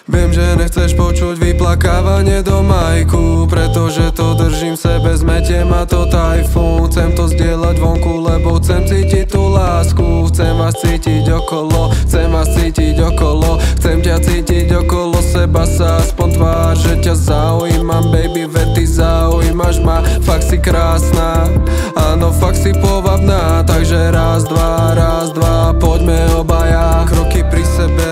Viem, že nechceš počuť vyplakávanie do majku, pretože to držím v sebe, zmetiem ma to tajfún. Chcem to zdieľať vonku, lebo chcem cítiť tú lásku. Chcem vás cítiť okolo, chcem vás cítiť okolo. Chcem ťa cítiť okolo seba, sa aspoň tvár, že ťa zaujímam, baby, veď ty zaujímaš ma. Fakt si krásna, áno, fakt si povabná. Takže raz, dva, poďme obaja. Kroky pri sebe,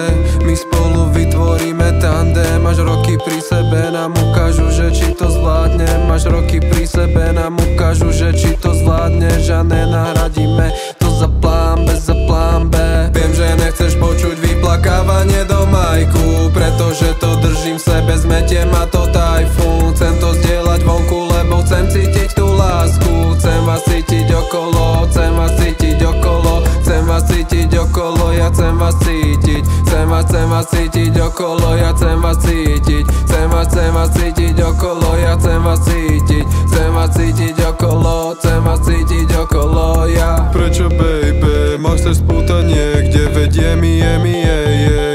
my spolu vytvoríme tandem. Až roky pri sebe nám ukážu, že či to zvládnem. Až roky pri sebe nám ukážu, že či to zvládneš. A nenahradíme to za plán B, za plán B. Viem, že nechceš počuť vyplakávanie do majku, pretože to držím v sebe, zmetiem ma to tajfún. Chcem to zdieľať vonku, lebo chcem cítiť tú lásku. Chcem vás cítiť okolo, chcem vás cítiť okolo. Chcem vás cítiť okolo, ja chcem vás cítiť. Chcem vás cítiť okolo, ja chcem vás cítiť. Chcem vás cítiť okolo, ja chcem vás cítiť. Chcem vás cítiť okolo, chcem vás cítiť okolo, ja. Prečo, baby, ma chceš spútať niekde, vedie mi,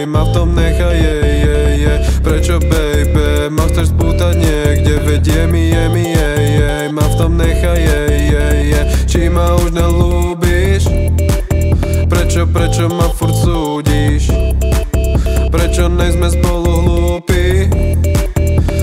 ma v tom nechaj, Prečo, baby, ma chceš spútať niekde, vedie mi, ma v tom nechaj, Či ma už nelúbiš? Prečo ma furt súdiš? Prečo nejsme spolu hlúpi?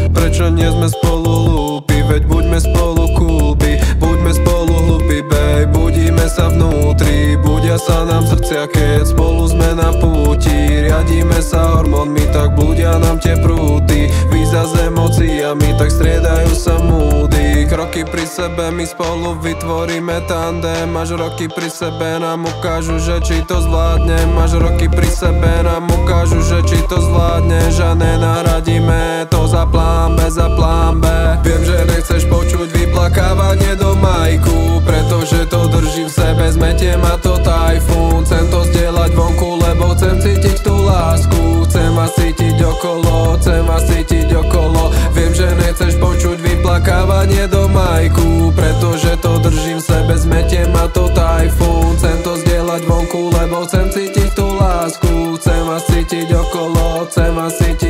Prečo nie sme spolu hlúpi? Veď buďme spolu kúby, buďme spolu hlúpi, babe. Budíme sa vnútri, budia sa nám srdcia, keď spolu sme na púti. Riadíme sa hormónmi, tak budia nám tie prúty. Víza s emóciami, tak striedajú sa múdy. Kroky pri sebe, my spolu vytvoríme tandem. Až roky pri sebe nám ukážu, že či to zvládnem. Až roky pri sebe nám ukážu, že či to zvládneš. A nenahradíme to za plán B, za plán B. Viem, že nechceš počuť vyplakávanie do majku, pretože to držím v sebe, zmetiem ma to tajfún. Chcem to zdieľať vonku, lebo chcem cítiť tú lásku. Chcem vás cítiť okolo, chcem vás cítiť okolo. Viem, že nechceš počuť vyplakávanie do majku, pretože to držím v sebe, zmetiem ma to tajfún. Chcem to zdieľať vonku, lebo chcem cítiť tú lásku. Chcem vás cítiť okolo, chcem vás cítiť